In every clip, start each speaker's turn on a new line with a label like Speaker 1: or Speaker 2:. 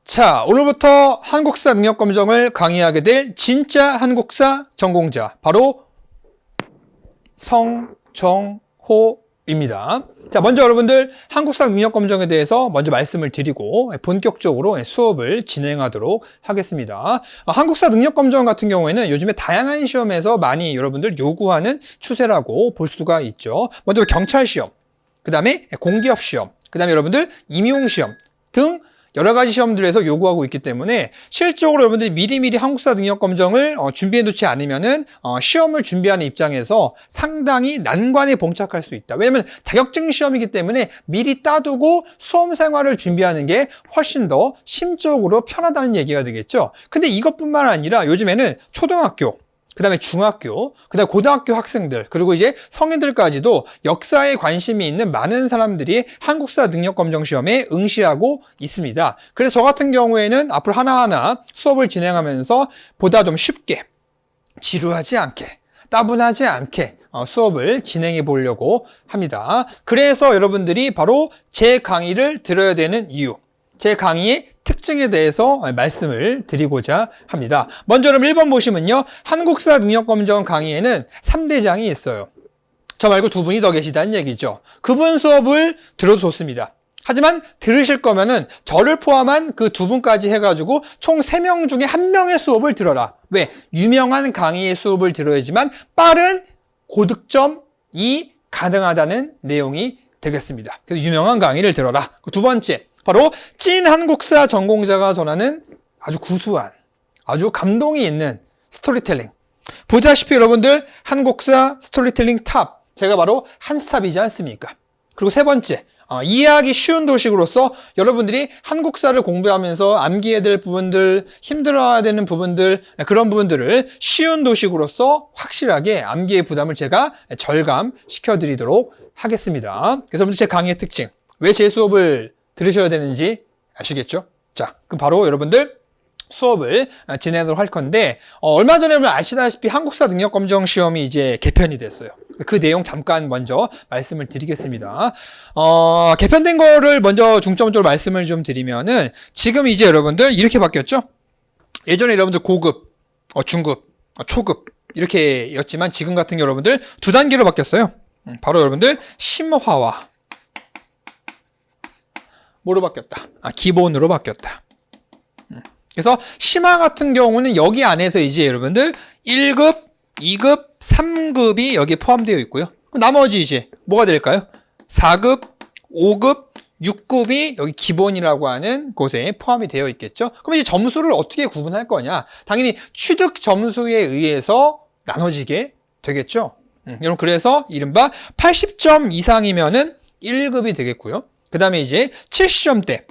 Speaker 1: 자, 오늘부터 한국사 능력검정을 강의하게 될 진짜 한국사 전공자, 바로 성정호입니다. 자, 먼저 여러분들 한국사 능력검정에 대해서 먼저 말씀을 드리고 본격적으로 수업을 진행하도록 하겠습니다. 한국사 능력검정 같은 경우에는 요즘에 다양한 시험에서 많이 여러분들 요구하는 추세라고 볼 수가 있죠. 먼저 경찰시험, 그 다음에 공기업시험, 그 다음에 여러분들 임용시험 등 여러 가지 시험들에서 요구하고 있기 때문에 실적으로 여러분들이 미리미리 한국사 능력검정을 준비해 놓지 않으면은 시험을 준비하는 입장에서 상당히 난관에 봉착할 수 있다. 왜냐면 자격증 시험이기 때문에 미리 따두고 수험 생활을 준비하는 게 훨씬 더 심적으로 편하다는 얘기가 되겠죠. 근데 이것뿐만 아니라 요즘에는 초등학교, 그 다음에 중학교, 그 다음에 고등학교 학생들, 그리고 이제 성인들까지도 역사에 관심이 있는 많은 사람들이 한국사 능력검정 시험에 응시하고 있습니다. 그래서 저 같은 경우에는 앞으로 하나하나 수업을 진행하면서 보다 좀 쉽게, 지루하지 않게, 따분하지 않게 수업을 진행해 보려고 합니다. 그래서 여러분들이 바로 제 강의를 들어야 되는 이유, 제 강의의 특징에 대해서 말씀을 드리고자 합니다. 먼저 그럼 1번 보시면요. 한국사 능력검정 강의에는 3대장이 있어요. 저 말고 두 분이 더 계시다는 얘기죠. 그분 수업을 들어도 좋습니다. 하지만 들으실 거면은 저를 포함한 그 두 분까지 해가지고 총 3명 중에 1명의 수업을 들어라. 왜? 유명한 강의의 수업을 들어야지만 빠른 고득점이 가능하다는 내용이 되겠습니다. 그래서 유명한 강의를 들어라. 두 번째, 바로 찐 한국사 전공자가 전하는 아주 구수한, 아주 감동이 있는 스토리텔링. 보다시피 여러분들 한국사 스토리텔링 탑, 제가 바로 한스탑이지 않습니까? 그리고 세 번째, 이해하기 쉬운 도식으로서 여러분들이 한국사를 공부하면서 암기해야 될 부분들, 힘들어야 되는 부분들, 그런 부분들을 쉬운 도식으로서 확실하게 암기의 부담을 제가 절감시켜드리도록 하겠습니다. 그래서 제 강의의 특징, 왜 제 수업을 들으셔야 되는지 아시겠죠? 자, 그럼 바로 여러분들 수업을 진행하도록 할 건데, 얼마 전에 여러분 아시다시피 한국사 능력검정 시험이 이제 개편이 됐어요. 그 내용 잠깐 먼저 말씀을 드리겠습니다. 개편된 거를 먼저 중점적으로 말씀을 좀 드리면은, 지금 이제 여러분들 이렇게 바뀌었죠? 예전에 여러분들 고급, 중급, 초급 이렇게 였지만 지금 같은 경우 여러분들 두 단계로 바뀌었어요. 바로 여러분들 심화와 뭐로 바뀌었다? 기본으로 바뀌었다. 그래서 심화 같은 경우는 여기 안에서 이제 여러분들 1급, 2급, 3급이 여기 포함되어 있고요. 그럼 나머지 이제 뭐가 될까요? 4급, 5급, 6급이 여기 기본이라고 하는 곳에 포함이 되어 있겠죠. 그럼 이제 점수를 어떻게 구분할 거냐? 당연히 취득 점수에 의해서 나눠지게 되겠죠. 여러분 그래서 이른바 80점 이상이면은 1급이 되겠고요. 그 다음에 이제 70점대,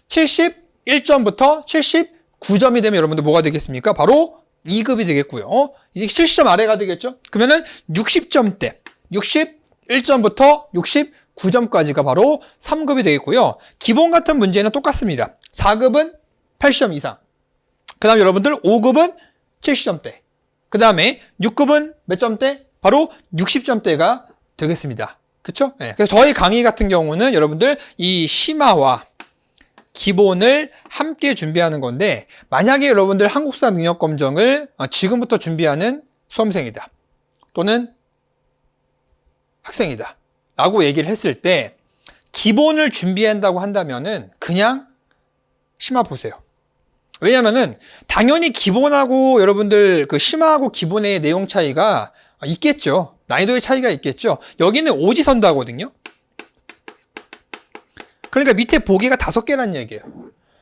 Speaker 1: 71점부터 79점이 되면 여러분들 뭐가 되겠습니까? 바로 2급이 되겠고요. 이게 70점 아래가 되겠죠? 그러면은 60점대, 61점부터 69점까지가 바로 3급이 되겠고요. 기본 같은 문제는 똑같습니다. 4급은 80점 이상. 그 다음에 여러분들 5급은 70점대. 그 다음에 6급은 몇 점대? 바로 60점대가 되겠습니다. 그쵸? 네. 그래서 저희 강의 같은 경우는 여러분들 이 심화와 기본을 함께 준비하는 건데, 만약에 여러분들 한국사 능력검정을 지금부터 준비하는 수험생이다 또는 학생이다 라고 얘기를 했을 때 기본을 준비한다고 한다면은 그냥 심화 보세요. 왜냐면은 당연히 기본하고 여러분들 그 심화하고 기본의 내용 차이가 있겠죠. 난이도의 차이가 있겠죠. 여기는 오지선다거든요. 그러니까 밑에 보기가 5개란 얘기예요.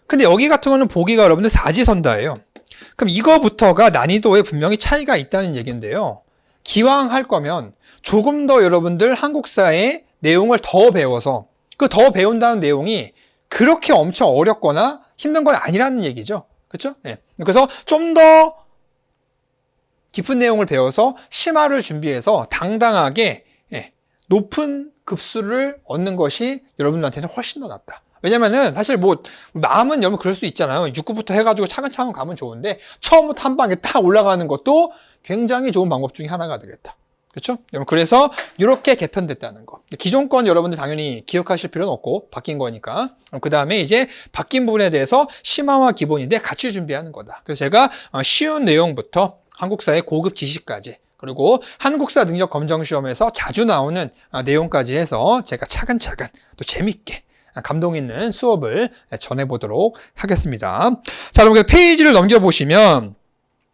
Speaker 1: 근데 여기 같은 거는 보기가 여러분들 4지선다예요. 그럼 이거부터가 난이도에 분명히 차이가 있다는 얘기인데요. 기왕 할 거면 조금 더 여러분들 한국사의 내용을 더 배워서 그 더 배운다는 내용이 그렇게 엄청 어렵거나 힘든 건 아니라는 얘기죠. 그렇죠? 네. 그래서 좀 더 깊은 내용을 배워서 심화를 준비해서 당당하게 높은 급수를 얻는 것이 여러분들한테는 훨씬 더 낫다. 왜냐면은 사실 뭐 마음은 여러분 그럴 수 있잖아요. 6급부터 해가지고 차근차근 가면 좋은데 처음부터 한 방에 딱 올라가는 것도 굉장히 좋은 방법 중에 하나가 되겠다. 그렇죠? 그래서 이렇게 개편됐다는 거. 기존 건 여러분들 당연히 기억하실 필요는 없고 바뀐 거니까. 그 다음에 이제 바뀐 부분에 대해서 심화와 기본인데 같이 준비하는 거다. 그래서 제가 쉬운 내용부터 한국사의 고급 지식까지, 그리고 한국사 능력 검정 시험에서 자주 나오는 내용까지 해서 제가 차근차근 또 재밌게 감동 있는 수업을 전해보도록 하겠습니다. 자, 그럼 페이지를 넘겨보시면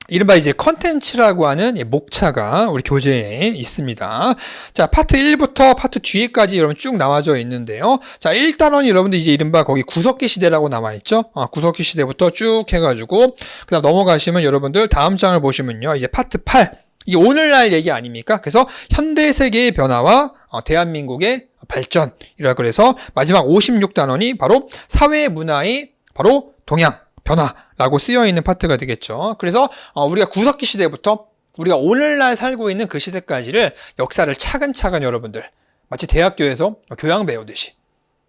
Speaker 1: 이른바 이제 컨텐츠라고 하는 목차가 우리 교재에 있습니다. 자, 파트 1부터 파트 뒤에까지 여러분 쭉 나와져 있는데요. 자, 1단원이 여러분들 이제 이른바 거기 구석기 시대라고 나와있죠. 구석기 시대부터 쭉 해가지고, 그 다음 넘어가시면 여러분들 다음 장을 보시면요. 이제 파트 8. 이게 오늘날 얘기 아닙니까? 그래서 현대 세계의 변화와 대한민국의 발전이라 그래서 마지막 56단원이 바로 사회 문화의 바로 동향, 변화라고 쓰여있는 파트가 되겠죠. 그래서 우리가 구석기 시대부터 우리가 오늘날 살고 있는 그 시대까지를 역사를 차근차근 여러분들 마치 대학교에서 교양 배우듯이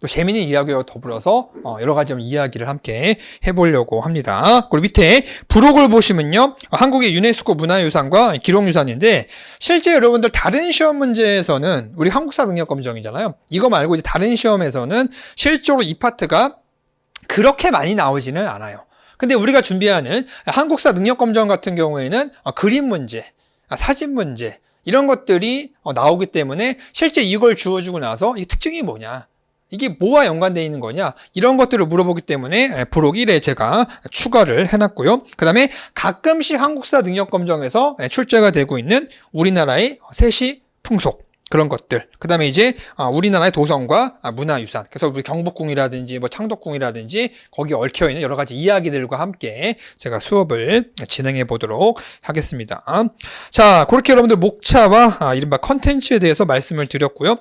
Speaker 1: 또 재미있는 이야기와 더불어서 여러 가지 이야기를 함께 해보려고 합니다. 그리고 밑에 부록을 보시면요. 한국의 유네스코 문화유산과 기록유산인데 실제 여러분들 다른 시험 문제에서는 우리 한국사 능력검정이잖아요. 이거 말고 이제 다른 시험에서는 실제로 이 파트가 그렇게 많이 나오지는 않아요. 근데 우리가 준비하는 한국사 능력검정 같은 경우에는 그림 문제, 사진 문제 이런 것들이 나오기 때문에 실제 이걸 주어주고 나서 이 특징이 뭐냐, 이게 뭐와 연관되어 있는 거냐, 이런 것들을 물어보기 때문에 부록 1에 제가 추가를 해놨고요. 그 다음에 가끔씩 한국사 능력검정에서 출제가 되고 있는 우리나라의 세시 풍속 그런 것들. 그 다음에 이제 우리나라의 도성과 문화유산. 그래서 우리 경복궁이라든지 뭐 창덕궁이라든지 거기에 얽혀있는 여러 가지 이야기들과 함께 제가 수업을 진행해 보도록 하겠습니다. 자, 그렇게 여러분들 목차와 이른바 컨텐츠에 대해서 말씀을 드렸고요.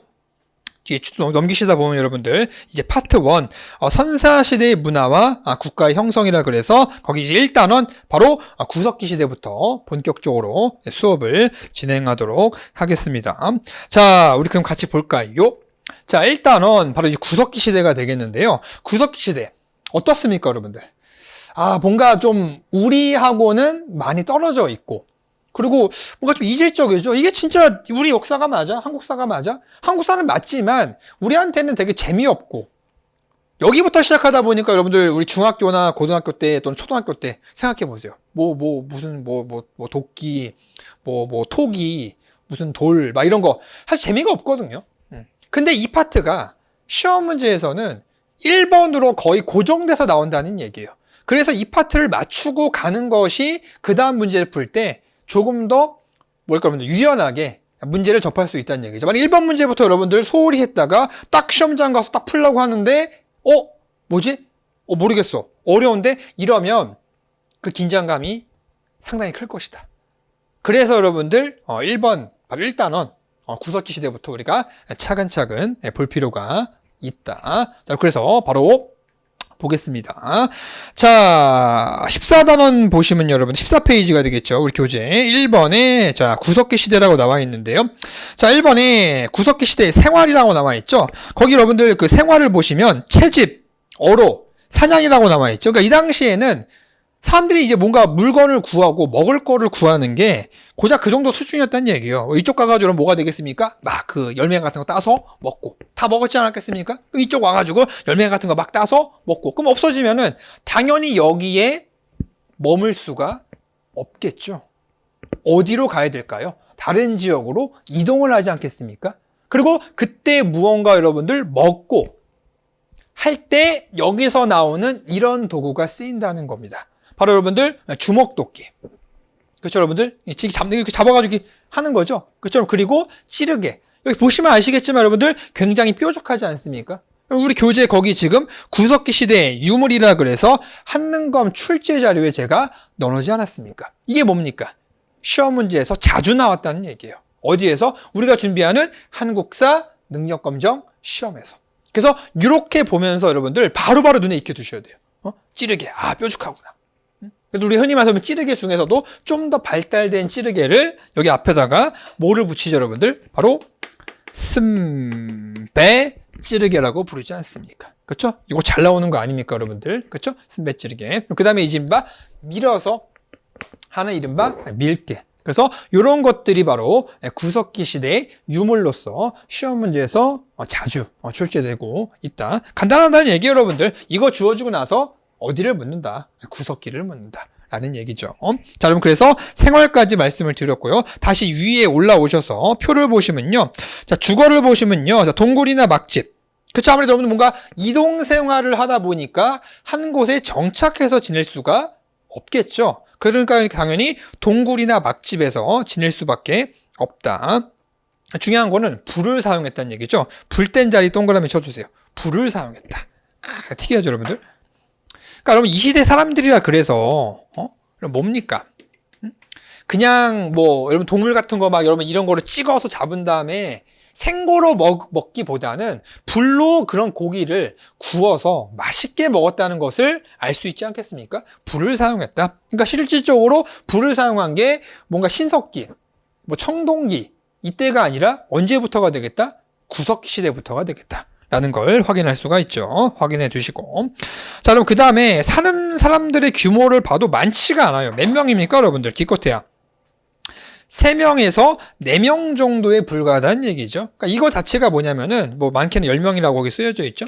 Speaker 1: 뒤에 넘기시다 보면 여러분들 이제 파트 1 선사시대의 문화와 국가의 형성이라 그래서 거기 이제 1단원 바로 구석기 시대부터 본격적으로 수업을 진행하도록 하겠습니다. 자, 우리 그럼 같이 볼까요? 자, 1단원 바로 이제 구석기 시대가 되겠는데요. 구석기 시대 어떻습니까, 여러분들? 뭔가 좀 우리하고는 많이 떨어져 있고, 그리고 뭔가 좀 이질적이죠. 이게 진짜 우리 역사가 맞아? 한국사가 맞아? 한국사는 맞지만 우리한테는 되게 재미없고, 여기부터 시작하다 보니까 여러분들 우리 중학교나 고등학교 때 또는 초등학교 때 생각해 보세요. 무슨 도끼, 토기, 무슨 돌, 막 이런 거 사실 재미가 없거든요. 근데 이 파트가 시험 문제에서는 1번으로 거의 고정돼서 나온다는 얘기예요. 그래서 이 파트를 맞추고 가는 것이 그 다음 문제를 풀 때 조금 더 여러분들 유연하게 문제를 접할 수 있다는 얘기죠. 만약 1번 문제부터 여러분들 소홀히 했다가 딱 시험장 가서 딱 풀려고 하는데 뭐지? 모르겠어. 어려운데? 이러면 그 긴장감이 상당히 클 것이다. 그래서 여러분들 1번 바로 1단원 구석기 시대부터 우리가 차근차근 볼 필요가 있다. 자, 그래서 바로 보겠습니다. 자, 14단원 보시면 여러분 14페이지가 되겠죠. 우리 교재 1번에 자, 구석기 시대라고 나와 있는데요. 자, 1번에 구석기 시대의 생활이라고 나와 있죠. 거기 여러분들 그 생활을 보시면 채집, 어로, 사냥이라고 나와 있죠. 그러니까 이 당시에는 사람들이 이제 뭔가 물건을 구하고 먹을 거를 구하는 게 고작 그 정도 수준이었다는 얘기예요. 이쪽 가가지고 뭐가 되겠습니까? 막 그 열매 같은 거 따서 먹고 다 먹었지 않았겠습니까? 이쪽 와가지고 열매 같은 거 막 따서 먹고, 그럼 없어지면은 당연히 여기에 머물 수가 없겠죠. 어디로 가야 될까요? 다른 지역으로 이동을 하지 않겠습니까? 그리고 그때 무언가 여러분들 먹고 할 때 여기서 나오는 이런 도구가 쓰인다는 겁니다. 바로 여러분들 주먹도끼. 그렇죠, 여러분들? 이렇게 잡아가지고 하는 거죠. 그렇죠. 그리고 찌르개. 여기 보시면 아시겠지만 여러분들 굉장히 뾰족하지 않습니까? 우리 교재 거기 지금 구석기 시대의 유물이라 그래서 한능검 출제 자료에 제가 넣어놓지 않았습니까? 이게 뭡니까? 시험 문제에서 자주 나왔다는 얘기예요. 어디에서? 우리가 준비하는 한국사 능력검정 시험에서. 그래서 이렇게 보면서 여러분들 바로바로 눈에 익혀 두셔야 돼요. 찌르개. 뾰족하구나. 그래도 우리 흔히 말하면 찌르개 중에서도 좀 더 발달된 찌르개를 여기 앞에다가 뭐를 붙이죠, 여러분들? 바로 쓴배 찌르개라고 부르지 않습니까? 그렇죠? 이거 잘 나오는 거 아닙니까, 여러분들? 그렇죠? 쓴배 찌르개. 그 다음에 이른바 밀어서 하는 이른바 밀개. 그래서 이런 것들이 바로 구석기 시대의 유물로서 시험 문제에서 자주 출제되고 있다. 간단하다는 얘기 여러분들. 이거 주어지고 나서 어디를 묻는다? 구석기를 묻는다. 라는 얘기죠. 자, 여러분 그래서 생활까지 말씀을 드렸고요. 다시 위에 올라오셔서 표를 보시면요. 자, 주거를 보시면요. 자, 동굴이나 막집. 그렇죠. 아무래도 여러분 뭔가 이동 생활을 하다 보니까 한 곳에 정착해서 지낼 수가 없겠죠. 그러니까 당연히 동굴이나 막집에서 지낼 수밖에 없다. 중요한 거는 불을 사용했다는 얘기죠. 불 뗀 자리 동그라미 쳐주세요. 불을 사용했다. 특이하죠, 여러분들? 그러니까 여러분 이 시대 사람들이라 그래서 그럼 뭡니까? 그냥 뭐 여러분 동물 같은 거 막 여러분 이런 거를 찍어서 잡은 다음에 생고로 먹기보다는 불로 그런 고기를 구워서 맛있게 먹었다는 것을 알 수 있지 않겠습니까? 불을 사용했다. 그러니까 실질적으로 불을 사용한 게 뭔가 신석기, 뭐 청동기 이때가 아니라 언제부터가 되겠다? 구석기 시대부터가 되겠다. 라는 걸 확인할 수가 있죠. 확인해 두시고. 자, 그럼 그 다음에 사는 사람들의 규모를 봐도 많지가 않아요. 몇 명입니까, 여러분들? 기껏해야 3명에서 4명 정도에 불과하다는 얘기죠. 그러니까 이거 자체가 뭐냐면은, 뭐 많게는 10명이라고 거기 쓰여져 있죠.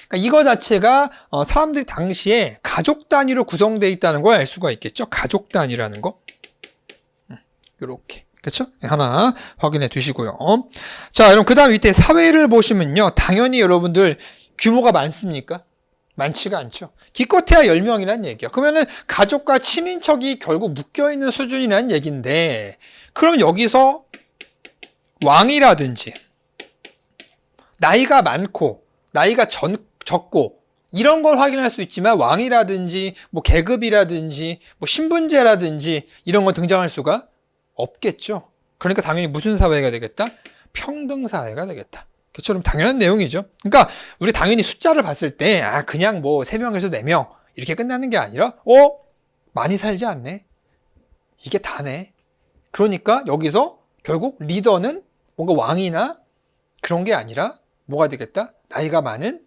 Speaker 1: 그러니까 이거 자체가 사람들이 당시에 가족 단위로 구성되어 있다는 걸 알 수가 있겠죠. 가족 단위라는 거. 요렇게. 그렇죠? 하나 확인해 두시고요. 자, 여러분 그 다음 밑에 사회를 보시면요. 당연히 여러분들 규모가 많습니까? 많지가 않죠. 기껏해야 10명이라는 얘기야. 그러면은 가족과 친인척이 결국 묶여있는 수준이라는 얘기인데, 그럼 여기서 왕이라든지 나이가 많고 나이가 적고 이런 걸 확인할 수 있지만 왕이라든지 뭐 계급이라든지 뭐 신분제라든지 이런 건 등장할 수가 없겠죠. 그러니까 당연히 무슨 사회가 되겠다? 평등 사회가 되겠다. 그처럼 당연한 내용이죠. 그러니까 우리 당연히 숫자를 봤을 때 그냥 뭐 3명에서 4명 이렇게 끝나는 게 아니라 많이 살지 않네. 이게 다네. 그러니까 여기서 결국 리더는 뭔가 왕이나 그런 게 아니라 뭐가 되겠다? 나이가 많은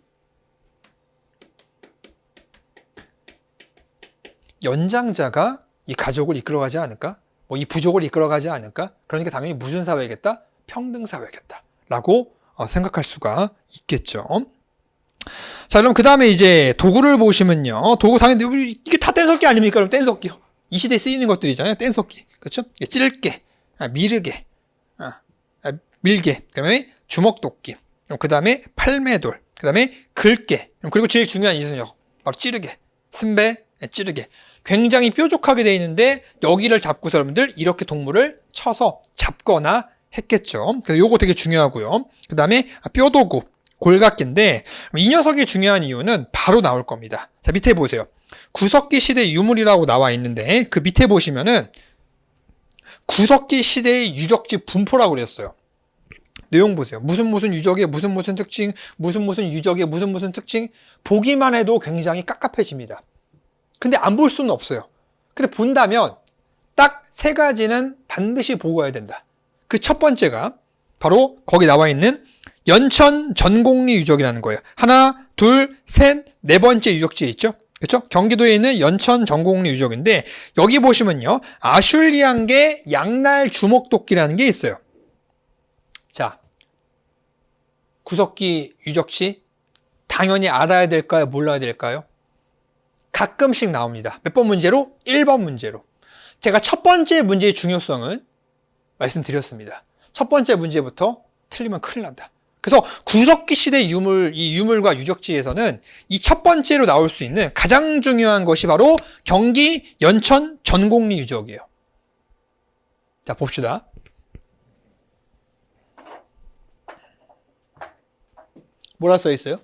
Speaker 1: 연장자가 이 가족을 이끌어가지 않을까? 뭐 이 부족을 이끌어가지 않을까? 그러니까 당연히 무슨 사회겠다? 평등 사회겠다. 라고 생각할 수가 있겠죠. 자, 그럼 그 다음에 이제 도구를 보시면요. 도구 당연히 이게 다 뗀석기 아닙니까? 그럼 뗀석기요. 이 시대에 쓰이는 것들이잖아요. 뗀석기. 그렇죠? 찔게, 미르게, 밀게. 그다음에 주먹도끼. 그 다음에 팔매돌. 그 다음에 긁게. 그리고 제일 중요한 이선역. 바로 찌르게. 승배, 찌르게. 굉장히 뾰족하게 되어 있는데 여기를 잡고서 여러분들 이렇게 동물을 쳐서 잡거나 했겠죠. 그래서 요거 되게 중요하고요. 그 다음에 뼈도구, 골각기인데 이 녀석이 중요한 이유는 바로 나올 겁니다. 자, 밑에 보세요. 구석기 시대 유물이라고 나와 있는데 그 밑에 보시면은 구석기 시대의 유적지 분포라고 그랬어요. 내용 보세요. 무슨 유적의 무슨 특징, 무슨 유적의 무슨 특징. 보기만 해도 굉장히 깝깝해집니다. 근데 안 볼 수는 없어요. 근데 본다면 딱 3가지는 반드시 보고 가야 된다. 그 첫 번째가 바로 거기 나와 있는 연천 전곡리 유적이라는 거예요. 하나, 둘, 셋, 4번째 유적지에 있죠. 그렇죠? 경기도에 있는 연천 전곡리 유적인데 여기 보시면요. 아슐리안계 양날 주먹도끼라는 게 있어요. 자, 구석기 유적지 당연히 알아야 될까요? 몰라야 될까요? 가끔씩 나옵니다. 몇 번 문제로? 1번 문제로. 제가 첫 번째 문제의 중요성은 말씀드렸습니다. 첫 번째 문제부터 틀리면 큰일 난다. 그래서 구석기 시대 유물, 이 유물과 유적지에서는 이 첫 번째로 나올 수 있는 가장 중요한 것이 바로 경기 연천 전곡리 유적이에요. 자, 봅시다. 뭐라 써 있어요?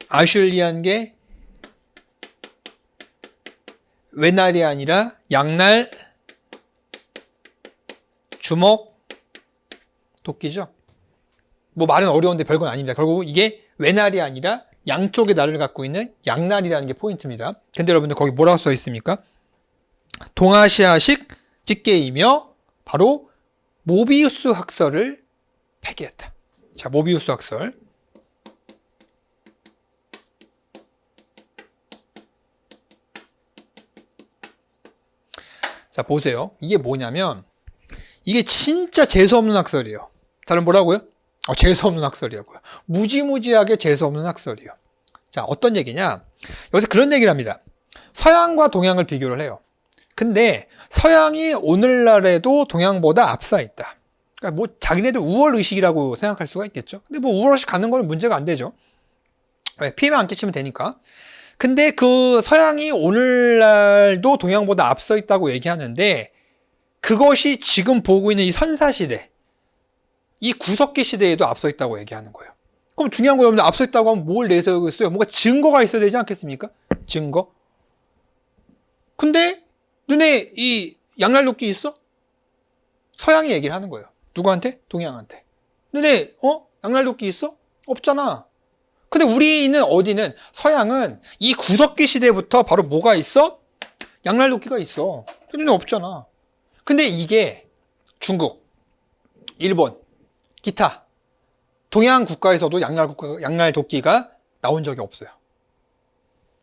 Speaker 1: 아슐리안계 외날이 아니라 양날 주먹 도끼죠. 뭐 말은 어려운데 별건 아닙니다. 결국 이게 외날이 아니라 양쪽의 날을 갖고 있는 양날이라는 게 포인트입니다. 근데 여러분들 거기 뭐라고 써 있습니까? 동아시아식 집게이며 바로 모비우스 학설을 폐기했다. 자, 모비우스 학설. 자, 보세요. 이게 뭐냐면 이게 진짜 재수없는 학설이에요. 다른 뭐라고요? 재수없는 학설이라고요. 무지무지하게 재수없는 학설이에요. 자, 어떤 얘기냐? 여기서 그런 얘기를 합니다. 서양과 동양을 비교를 해요. 근데 서양이 오늘날에도 동양보다 앞서 있다. 그러니까 뭐 자기네들 우월의식이라고 생각할 수가 있겠죠. 근데 뭐 우월의식 갖는 거는 문제가 안 되죠. 왜? 피해만 안 끼치면 되니까. 근데 그 서양이 오늘날도 동양보다 앞서 있다고 얘기하는데 그것이 지금 보고 있는 이 선사시대, 이 구석기 시대에도 앞서 있다고 얘기하는 거예요. 그럼 중요한 거 여러분들 앞서 있다고 하면 뭘 내세우겠어요? 뭔가 증거가 있어야 되지 않겠습니까? 증거. 근데 눈에 이 양날도끼 있어? 서양이 얘기를 하는 거예요. 누구한테? 동양한테. 눈에 양날도끼 있어? 없잖아. 근데 우리는 어디는 서양은 이 구석기 시대부터 바로 뭐가 있어? 양날도끼가 있어. 눈에 없잖아. 근데 이게 중국, 일본, 기타 동양 국가에서도 양날도끼가 나온 적이 없어요.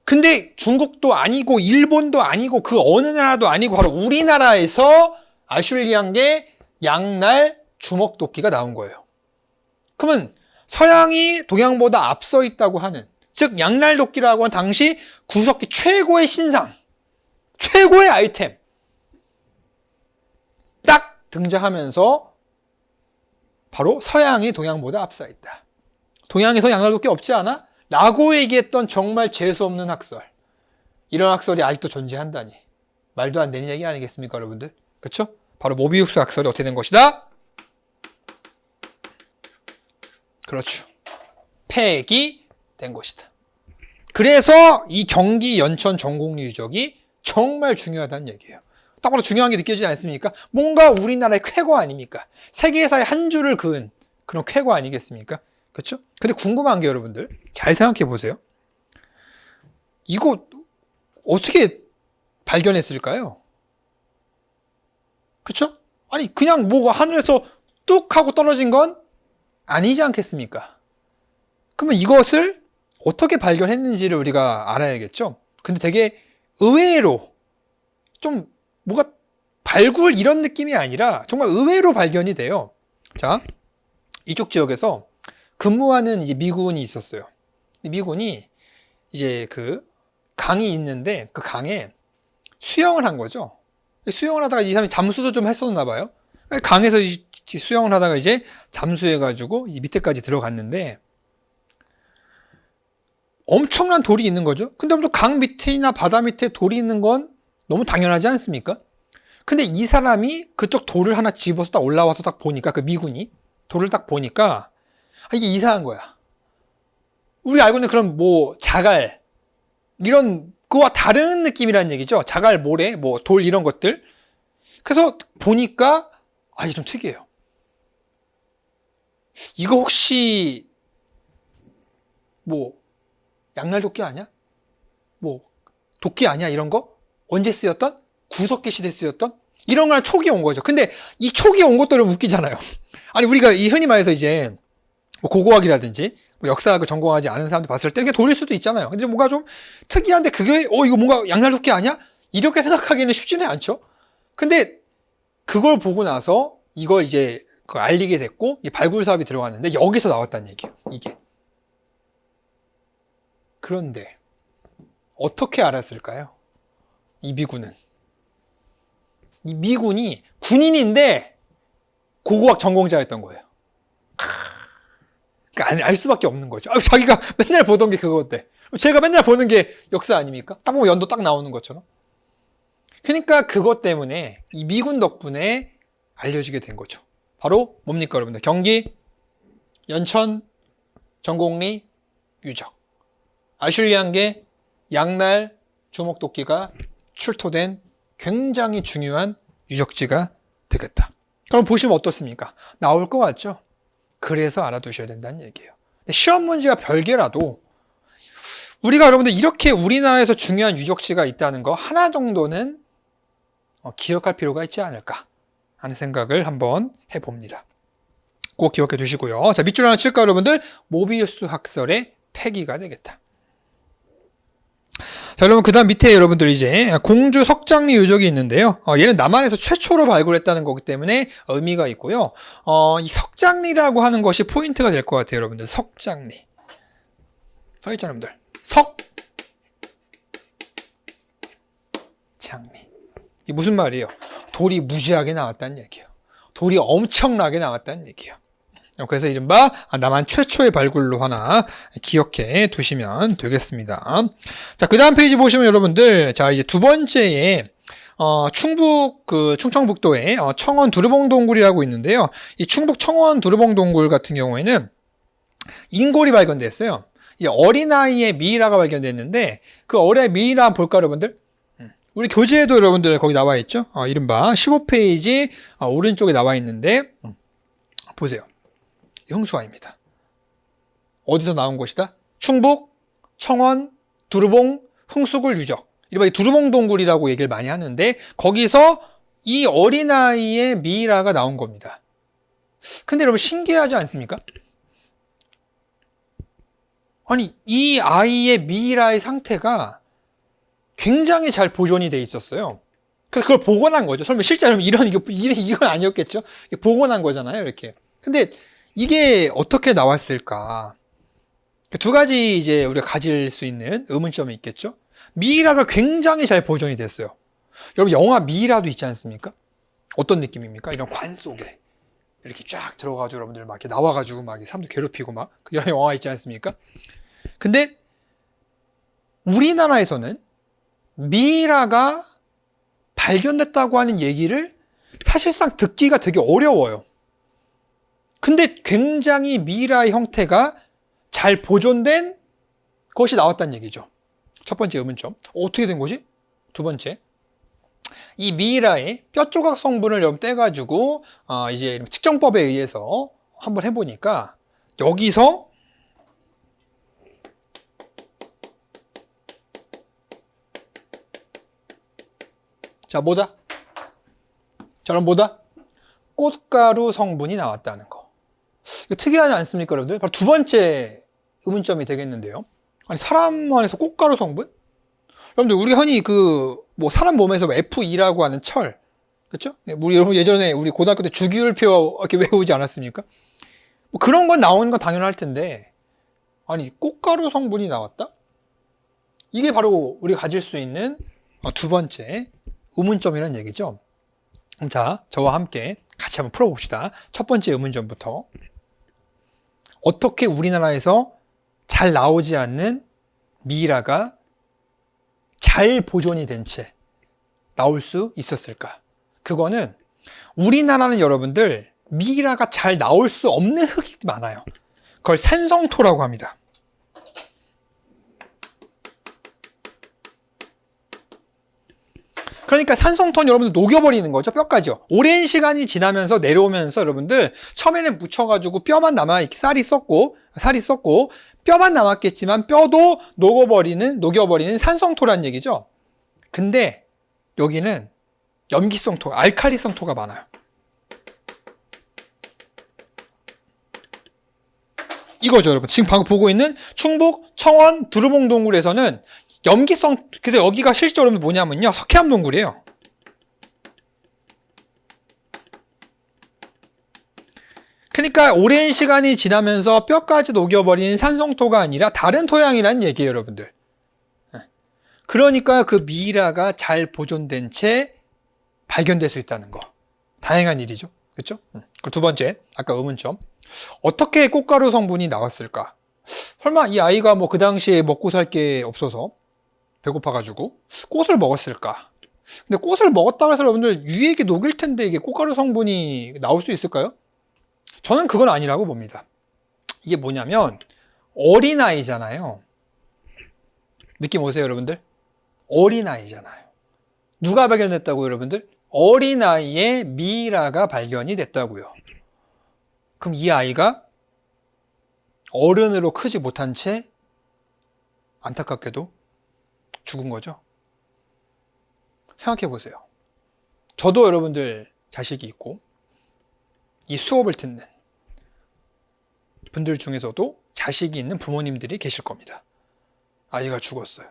Speaker 1: 근데 중국도 아니고 일본도 아니고 그 어느 나라도 아니고 바로 우리나라에서 아슐리안계 양날 주먹도끼가 나온 거예요. 그러면 서양이 동양보다 앞서 있다고 하는, 즉 양날도끼라고 하는 당시 구석기 최고의 신상, 최고의 아이템 딱 등장하면서 바로 서양이 동양보다 앞서 있다. 동양에서 양날도끼 없지 않아? 라고 얘기했던 정말 재수없는 학설. 이런 학설이 아직도 존재한다니. 말도 안 되는 얘기 아니겠습니까, 여러분들? 그렇죠? 바로 모비우스 학설이 어떻게 된 것이다? 그렇죠. 폐기된 것이다. 그래서 이 경기 연천 전곡리 유적이 정말 중요하다는 얘기예요. 딱 봐도 중요한 게 느껴지지 않습니까? 뭔가 우리나라의 쾌거 아닙니까? 세계사의 한 줄을 그은 그런 쾌거 아니겠습니까? 그렇죠? 근데 궁금한 게 여러분들 잘 생각해 보세요. 이거 어떻게 발견했을까요? 그렇죠? 아니 그냥 뭐가 하늘에서 뚝 하고 떨어진 건 아니지 않겠습니까? 그러면 이것을 어떻게 발견했는지를 우리가 알아야겠죠? 근데 되게 의외로 좀 뭐가 발굴 이런 느낌이 아니라 정말 의외로 발견이 돼요. 자, 이쪽 지역에서 근무하는 이제 미군이 있었어요. 미군이 이제 그 강이 있는데 그 강에 수영을 한 거죠. 수영을 하다가 이 사람이 잠수도 좀 했었나 봐요. 강에서 수영을 하다가 이제 잠수해가지고 이 밑에까지 들어갔는데 엄청난 돌이 있는 거죠. 근데 또 강 밑이나 바다 밑에 돌이 있는 건 너무 당연하지 않습니까? 근데 이 사람이 그쪽 돌을 하나 집어서 딱 올라와서 딱 보니까 그 미군이 돌을 딱 보니까 이게 이상한 거야. 우리 알고 있는 그런 뭐 자갈 이런 그와 다른 느낌이라는 얘기죠. 자갈, 모래, 뭐 돌 이런 것들. 그래서 보니까 이게 좀 특이해요. 이거 혹시 뭐 양날도끼 아니야? 뭐 도끼 아니야? 이런 거? 언제 쓰였던? 구석기 시대 쓰였던? 이런 거랑 촉이 온 거죠. 근데 이 촉이 온 것들은 웃기잖아요. 아니 우리가 이 흔히 말해서 이제 뭐 고고학이라든지 뭐 역사학을 전공하지 않은 사람들 봤을 때 이게 돌일 수도 있잖아요. 근데 뭔가 좀 특이한데 그게 이거 뭔가 양날도끼 아니야? 이렇게 생각하기는 쉽지는 않죠. 근데 그걸 보고 나서 이걸 이제 알리게 됐고 이 발굴 사업이 들어갔는데 여기서 나왔다는 얘기예요. 이게. 그런데 어떻게 알았을까요? 이 미군은. 이 미군이 군인인데 고고학 전공자였던 거예요. 그러니까 알 수밖에 없는 거죠. 자기가 맨날 보던 게 그거였대. 제가 맨날 보는 게 역사 아닙니까? 딱 보면 연도 딱 나오는 것처럼. 그러니까 그것 때문에 이 미군 덕분에 알려지게 된 거죠. 바로 뭡니까 여러분들? 경기 연천 전곡리 유적. 아슐리안계 양날 주먹도끼가 출토된 굉장히 중요한 유적지가 되겠다. 그럼 보시면 어떻습니까? 나올 것 같죠? 그래서 알아두셔야 된다는 얘기예요. 시험 문제가 별개라도 우리가 여러분들 이렇게 우리나라에서 중요한 유적지가 있다는 거 하나 정도는 기억할 필요가 있지 않을까 하는 생각을 한번 해봅니다. 꼭 기억해 두시고요. 자, 밑줄 하나 칠까 여러분들? 모비우스 학설의 폐기가 되겠다. 자, 그러면 그 다음 밑에 여러분들 이제 공주 석장리 유적이 있는데요. 얘는 남한에서 최초로 발굴했다는 거기 때문에 의미가 있고요. 이 석장리라고 하는 것이 포인트가 될 것 같아요, 여러분들. 석장리. 써있잖아요, 여러분들. 석장리. 이게 무슨 말이에요? 돌이 무지하게 나왔다는 얘기예요. 돌이 엄청나게 나왔다는 얘기예요. 그래서 이른바 남한 최초의 발굴로 하나 기억해 두시면 되겠습니다. 자, 그 다음 페이지 보시면 여러분들, 자, 이제 두 번째에, 충북, 충청북도에, 청원 두루봉동굴이라고 있는데요. 이 충북 청원 두루봉동굴 같은 경우에는 인골이 발견됐어요. 이 어린아이의 미이라가 발견됐는데, 그 어린아이 미이라 한번 볼까요, 여러분들? 우리 교재에도 여러분들 거기 나와 있죠? 이른바 15페이지 오른쪽에 나와 있는데, 보세요. 흥수아입니다. 어디서 나온 것이다? 충북, 청원, 두루봉, 흥수굴 유적. 이른바 두루봉 동굴이라고 얘기를 많이 하는데 거기서 이 어린아이의 미이라가 나온 겁니다. 근데 여러분 신기하지 않습니까? 아니 이 아이의 미이라의 상태가 굉장히 잘 보존이 돼 있었어요. 그래서 그걸 복원한 거죠. 설마 실제로 이건 아니었겠죠? 복원한 거잖아요, 이렇게. 근데 이게 어떻게 나왔을까? 두 가지 이제 우리가 가질 수 있는 의문점이 있겠죠? 미이라가 굉장히 잘 보존이 됐어요. 여러분, 영화 미이라도 있지 않습니까? 어떤 느낌입니까? 이런 관 속에 이렇게 쫙 들어가지고 여러분들 막 이렇게 나와가지고 막 사람들 괴롭히고 막 이런 영화 있지 않습니까? 근데 우리나라에서는 미이라가 발견됐다고 하는 얘기를 사실상 듣기가 되게 어려워요. 근데 굉장히 미이라의 형태가 잘 보존된 것이 나왔다는 얘기죠. 첫 번째 의문점. 어떻게 된 거지? 두 번째. 이 미이라의 뼈 조각 성분을 좀 떼가지고, 이제 측정법에 의해서 한번 해보니까, 여기서 자, 뭐다? 저런 뭐다? 꽃가루 성분이 나왔다는 거. 이거 특이하지 않습니까, 여러분들? 바로 두 번째 의문점이 되겠는데요. 아니, 사람 안에서 꽃가루 성분? 여러분들, 우리 흔히 사람 몸에서 F2라고 하는 철. 그쵸? 우리 여러분 예전에 우리 고등학교 때 주기율표 이렇게 외우지 않았습니까? 뭐 그런 건 나오는 건 당연할 텐데, 아니, 꽃가루 성분이 나왔다? 이게 바로 우리가 가질 수 있는 두 번째 의문점이라는 얘기죠. 그럼 자, 저와 함께 같이 한번 풀어봅시다. 첫 번째 의문점부터. 어떻게 우리나라에서 잘 나오지 않는 미이라가 잘 보존이 된 채 나올 수 있었을까? 그거는 우리나라는 여러분들 미이라가 잘 나올 수 없는 흙이 많아요. 그걸 산성토라고 합니다. 그러니까 산성토는 여러분들 녹여버리는 거죠. 뼈까지요. 오랜 시간이 지나면서 내려오면서 여러분들 처음에는 묻혀가지고 뼈만 살이 썩고 뼈만 남았겠지만 뼈도 녹여버리는 산성토란 얘기죠. 근데 여기는 염기성토, 알칼리성토가 많아요. 이거죠, 여러분. 지금 방금 보고 있는 충북 청원 두루봉 동굴에서는 그래서 여기가 실제로 뭐냐면요, 석회암 동굴이에요. 그러니까 오랜 시간이 지나면서 뼈까지 녹여버린 산성토가 아니라 다른 토양이라는 얘기예요, 여러분들. 그러니까 그 미이라가 잘 보존된 채 발견될 수 있다는 거. 다행한 일이죠. 그렇죠? 그리고 두 번째, 아까 의문점. 어떻게 꽃가루 성분이 나왔을까? 설마 이 아이가 그 당시에 먹고 살 게 없어서 배고파가지고 꽃을 먹었을까? 근데 꽃을 먹었다고 해서 여러분들 유액이 녹일 텐데 이게 꽃가루 성분이 나올 수 있을까요? 저는 그건 아니라고 봅니다. 이게 뭐냐면 어린아이잖아요. 느낌 오세요, 여러분들? 어린아이잖아요. 누가 발견됐다고요, 여러분들? 어린아이의 미이라가 발견이 됐다고요. 그럼 이 아이가 어른으로 크지 못한 채 안타깝게도 죽은 거죠. 생각해 보세요. 저도 여러분들 자식이 있고 이 수업을 듣는 분들 중에서도 자식이 있는 부모님들이 계실 겁니다. 아이가 죽었어요.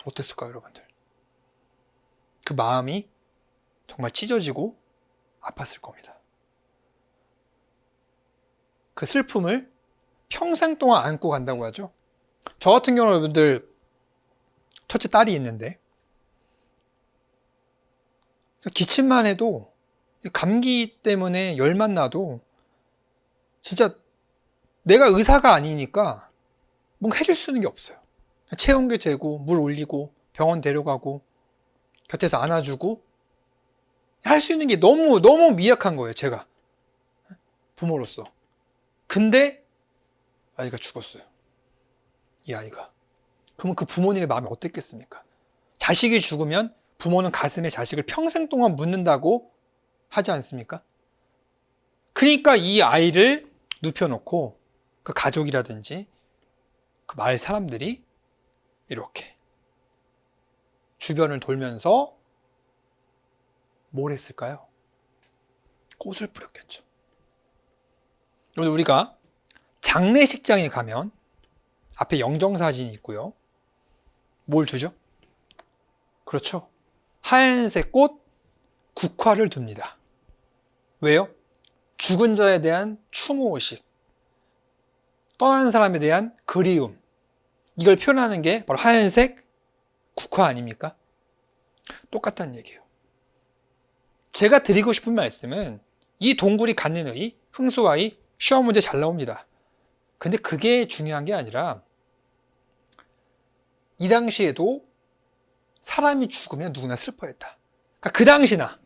Speaker 1: 어땠을까요, 여러분들? 그 마음이 정말 찢어지고 아팠을 겁니다. 그 슬픔을 평생 동안 안고 간다고 하죠. 저 같은 경우는 여러분들 첫째 딸이 있는데 기침만 해도 감기 때문에 열만 나도 진짜 내가 의사가 아니니까 뭔가 해줄 수 있는 게 없어요. 체온계 재고 물 올리고 병원 데려가고 곁에서 안아주고 할 수 있는 게 너무 미약한 거예요, 제가 부모로서. 근데 아이가 죽었어요. 이 아이가. 그러면 그 부모님의 마음이 어땠겠습니까? 자식이 죽으면 부모는 가슴에 자식을 평생 동안 묻는다고 하지 않습니까? 그러니까 이 아이를 눕혀놓고 그 가족이라든지 그 마을 사람들이 이렇게 주변을 돌면서 뭘 했을까요? 꽃을 뿌렸겠죠. 여러분, 우리가 장례식장에 가면 앞에 영정사진이 있고요. 뭘 두죠? 그렇죠. 하얀색 꽃 국화를 둡니다. 왜요? 죽은 자에 대한 추모의식, 떠난 사람에 대한 그리움, 이걸 표현하는 게 바로 하얀색 국화 아닙니까? 똑같다는 얘기예요. 제가 드리고 싶은 말씀은 이 동굴이 갖는 의, 흥수아이, 시험 문제 잘 나옵니다. 근데 그게 중요한 게 아니라 이 당시에도 사람이 죽으면 누구나 슬퍼했다. 그러니까 그 당시나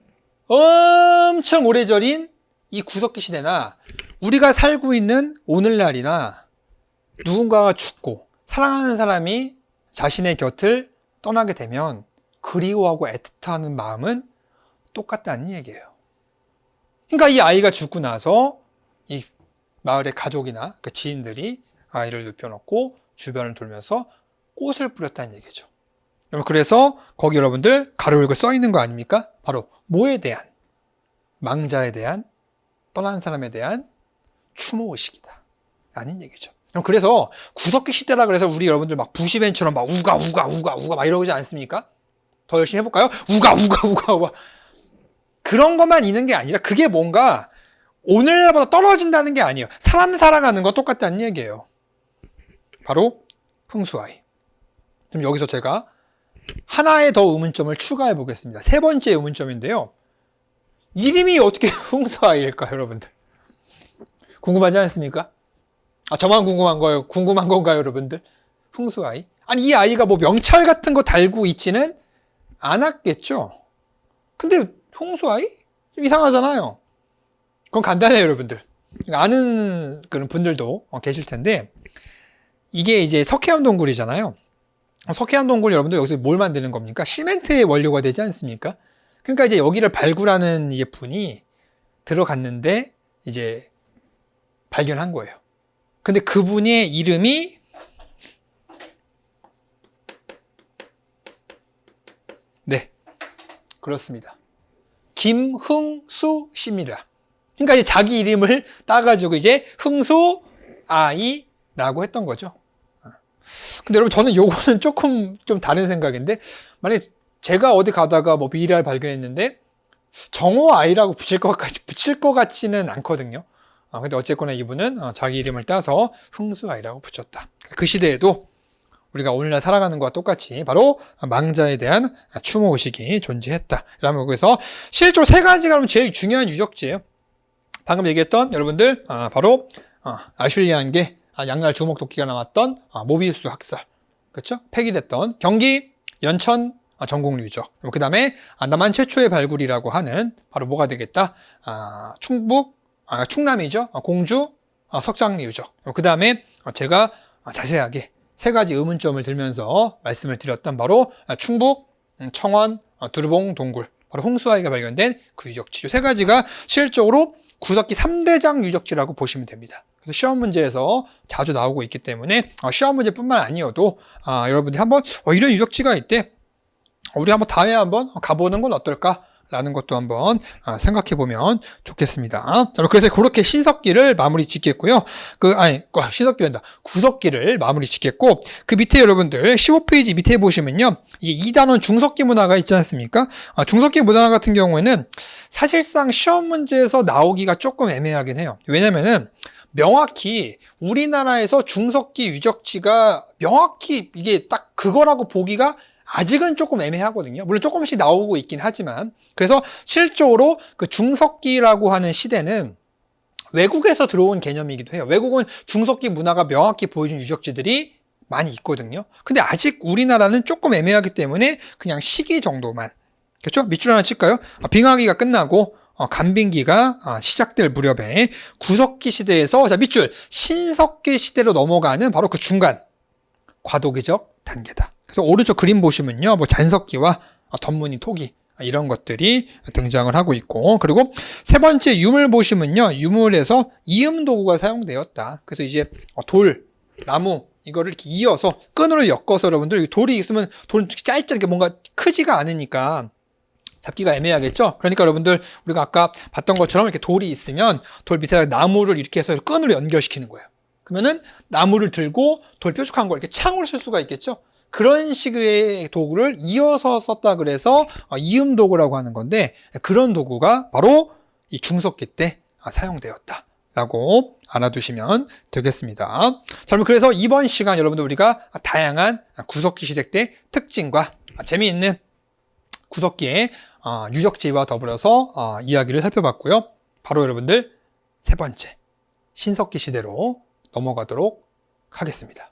Speaker 1: 엄청 오래전인 이 구석기 시대나 우리가 살고 있는 오늘날이나 누군가가 죽고 사랑하는 사람이 자신의 곁을 떠나게 되면 그리워하고 애틋하는 마음은 똑같다는 얘기예요. 그러니까 이 아이가 죽고 나서 이 마을의 가족이나 그 지인들이 아이를 눕혀놓고 주변을 돌면서 꽃을 뿌렸다는 얘기죠. 그래서 거기 여러분들 가로 열고 써 있는 거 아닙니까? 바로 뭐에 대한? 망자에 대한, 떠난 사람에 대한 추모의식이다 라는 얘기죠. 그래서 구석기 시대라 그래서 우리 여러분들 막 부시벤처럼 막 우가 막 이러지 않습니까? 더 열심히 해볼까요? 우가 그런 것만 있는 게 아니라 그게 뭔가 오늘날보다 떨어진다는 게 아니에요. 사람 살아가는 거 똑같다는 얘기예요. 바로 흥수아이. 그럼 여기서 제가 하나의 더 의문점을 추가해 보겠습니다. 세 번째 의문점인데요. 이름이 어떻게 흥수아이일까요, 여러분들? 궁금하지 않습니까? 저만 궁금한 거예요. 궁금한 건가요, 여러분들? 흥수아이? 아니, 이 아이가 뭐 명찰 같은 거 달고 있지는 않았겠죠? 근데 흥수아이? 좀 이상하잖아요. 그건 간단해요, 여러분들. 아는 그런 분들도 계실 텐데, 이게 이제 석회암 동굴이잖아요. 석회암 동굴 여러분들 여기서 뭘 만드는 겁니까? 시멘트의 원료가 되지 않습니까? 그러니까 이제 여기를 발굴하는 이제 분이 들어갔는데 이제 발견한 거예요. 근데 그분의 이름이 네, 그렇습니다. 김흥수 씨입니다. 그러니까 이제 자기 이름을 따가지고 이제 흥수 아이라고 했던 거죠. 근데 여러분, 저는 요거는 조금 좀 다른 생각인데, 만약에 제가 어디 가다가 뭐 미랄 발견했는데 정호 아이라고 붙일 것 같지는 않거든요. 근데 어쨌거나 이분은 자기 이름을 따서 흥수 아이라고 붙였다. 그 시대에도 우리가 오늘날 살아가는 것과 똑같이 바로 망자에 대한 추모 의식이 존재했다. 라면 그래서 실제로 세 가지가 그럼 제일 중요한 유적지예요. 방금 얘기했던 여러분들 바로 아슐리안계 양날 주먹도끼가 나왔던 모비우스 학살, 그렇죠? 폐기됐던 경기 연천 전곡 유적. 그 다음에 남한 최초의 발굴이라고 하는 바로 뭐가 되겠다? 충남이죠. 공주 석장리 유적. 그 다음에 제가 자세하게 세 가지 의문점을 들면서 말씀을 드렸던 바로 충북 청원 두루봉 동굴, 바로 흥수아이가 발견된 그 유적지. 세 가지가 실적으로 구석기 3대장 유적지라고 보시면 됩니다. 그래서 시험 문제에서 자주 나오고 있기 때문에 시험 문제뿐만 아니어도 여러분들이 한번 이런 유적지가 있대, 우리 한번 다음에 한번 가보는 건 어떨까 라는 것도 한번 생각해 보면 좋겠습니다. 그래서 그렇게 신석기를 마무리 짓겠고요. 신석기란다. 구석기를 마무리 짓겠고, 그 밑에 여러분들 15페이지 밑에 보시면요. 이게 2단원 중석기 문화가 있지 않습니까? 중석기 문화 같은 경우에는 사실상 시험 문제에서 나오기가 조금 애매하긴 해요. 왜냐면은 명확히 우리나라에서 중석기 유적지가 명확히 이게 딱 그거라고 보기가 아직은 조금 애매하거든요. 물론 조금씩 나오고 있긴 하지만. 그래서 실적으로 그 중석기라고 하는 시대는 외국에서 들어온 개념이기도 해요. 외국은 중석기 문화가 명확히 보여준 유적지들이 많이 있거든요. 근데 아직 우리나라는 조금 애매하기 때문에 그냥 시기 정도만. 그렇죠? 밑줄 하나 칠까요? 빙하기가 끝나고 간빙기가 시작될 무렵에 구석기 시대에서 밑줄 신석기 시대로 넘어가는 바로 그 중간 과도기적 단계다. 그래서 오른쪽 그림 보시면요, 뭐 잔석기와 덧무늬 토기 이런 것들이 등장을 하고 있고, 그리고 세 번째 유물 보시면요, 유물에서 이음 도구가 사용되었다. 그래서 이제 돌, 나무 이거를 이렇게 이어서 끈으로 엮어서 여러분들 돌이 있으면 돌 짧게 뭔가 크지가 않으니까 잡기가 애매하겠죠? 그러니까 여러분들 우리가 아까 봤던 것처럼 이렇게 돌이 있으면 돌 밑에다가 나무를 이렇게 해서 끈으로 연결시키는 거예요. 그러면은 나무를 들고 돌 뾰족한 걸 이렇게 창으로 쓸 수가 있겠죠? 그런 식의 도구를 이어서 썼다 그래서 이음 도구라고 하는 건데, 그런 도구가 바로 이 중석기 때 사용되었다 라고 알아두시면 되겠습니다. 자, 그래서 이번 시간 여러분들 우리가 다양한 구석기 시대 때 특징과 재미있는 구석기의 유적지와 더불어서 이야기를 살펴봤고요. 바로 여러분들 세 번째 신석기 시대로 넘어가도록 하겠습니다.